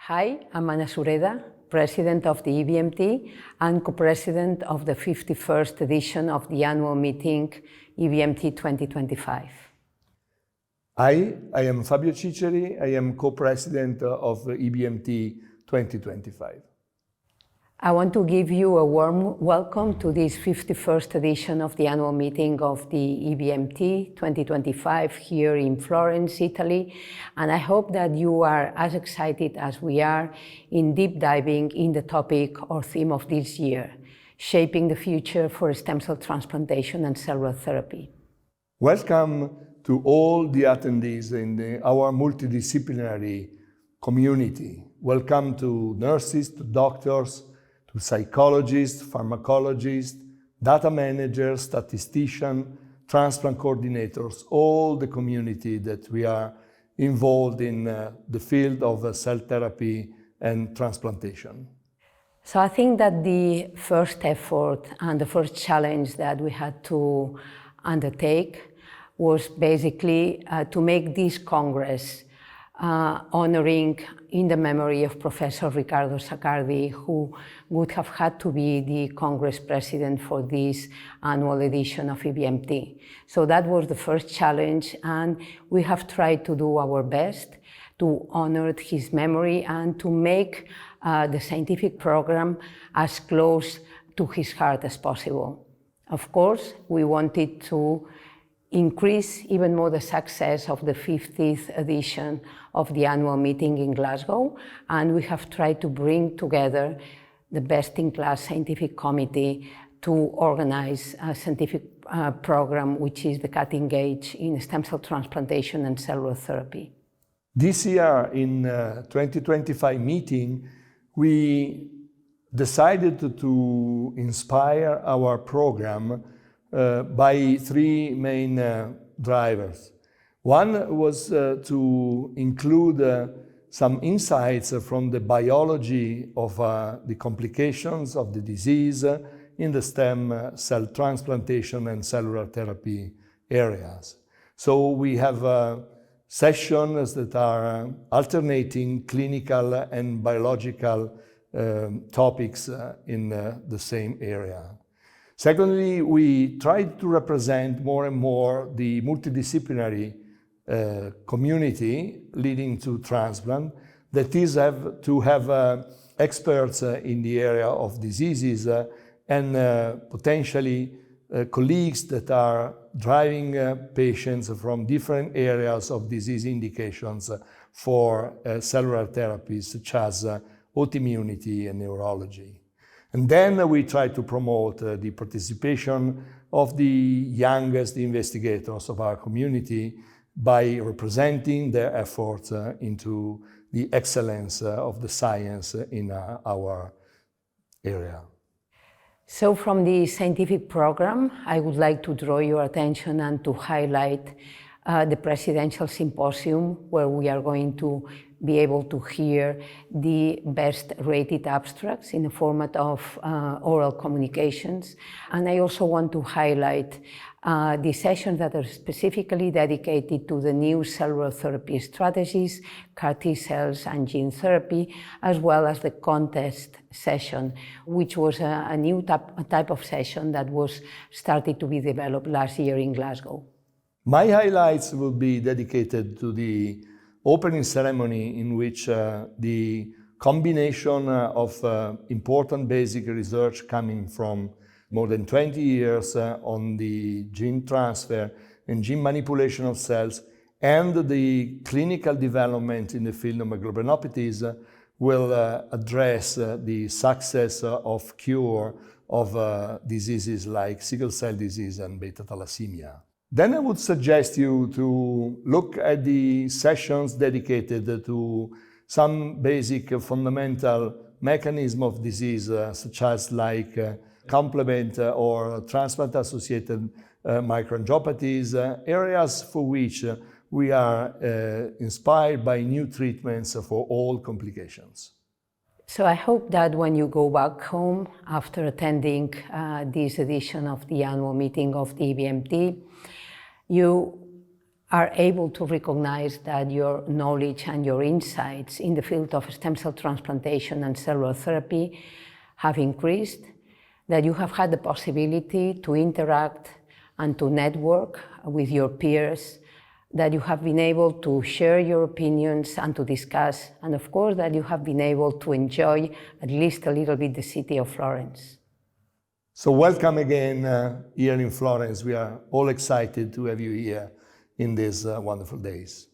Hi, I'm Sureda, President of the EBMT and Co-President of the 51st edition of the annual meeting EBMT 2025. Hi, I am Fabio Ciceri. I am Co-President of EBMT 2025. I want to give you a warm welcome to this 51st edition of the annual meeting of the EBMT 2025 here in Florence, Italy, and I hope that you are as excited as we are in deep diving in the topic or theme of this year, shaping the future for stem cell transplantation and cellular therapy. Welcome to all the attendees in our multidisciplinary community. Welcome to nurses, to doctors, to psychologists, pharmacologists, data managers, statisticians, transplant coordinators, all the community that we are involved in the field of cell therapy and transplantation. So I think that the first effort and the first challenge that we had to undertake was basically to make this Congress honoring in the memory of Professor Riccardo Saccardi, who would have had to be the Congress President for this annual edition of EBMT. So that was the first challenge, and we have tried to do our best to honor his memory and to make the scientific program as close to his heart as possible. Of course, we wanted to increase even more the success of the 50th edition of the annual meeting in Glasgow, and we have tried to bring together the best-in-class scientific committee to organize a scientific program which is the cutting edge in stem cell transplantation and cellular therapy. This year in 2025 meeting, we decided to inspire our program by three main drivers. One was to include some insights from the biology of the complications of the disease in the stem cell transplantation and cellular therapy areas. So we have sessions that are alternating clinical and biological topics in the same area. Secondly, we tried to represent more and more the multidisciplinary community leading to transplant, that is, have to have experts in the area of diseases and potentially colleagues that are driving patients from different areas of disease indications for cellular therapies such as autoimmunity and neurology. And then we try to promote the participation of the youngest investigators of our community by representing their efforts into the excellence of the science in our area. So from the scientific program, I would like to draw your attention and to highlight the Presidential Symposium, where we are going to be able to hear the best rated abstracts in the format of oral communications. And I also want to highlight the sessions that are specifically dedicated to the new cellular therapy strategies, CAR T cells and gene therapy, as well as the contest session, which was a new type of session that was started to be developed last year in Glasgow. My highlights will be dedicated to the opening ceremony, in which the combination of important basic research coming from more than 20 years on the gene transfer and gene manipulation of cells and the clinical development in the field of hemoglobinopathies will address the success of cure of diseases like sickle cell disease and beta thalassemia. Then I would suggest you to look at the sessions dedicated to some basic fundamental mechanism of disease, such as like complement or transplant-associated microangiopathies, areas for which we are inspired by new treatments for all complications. So I hope that when you go back home after attending this edition of the annual meeting of the EBMT, you are able to recognize that your knowledge and your insights in the field of stem cell transplantation and cellular therapy have increased, that you have had the possibility to interact and to network with your peers, that you have been able to share your opinions and to discuss, and of course that you have been able to enjoy at least a little bit the city of Florence. So welcome again here in Florence. We are all excited to have you here in these wonderful days.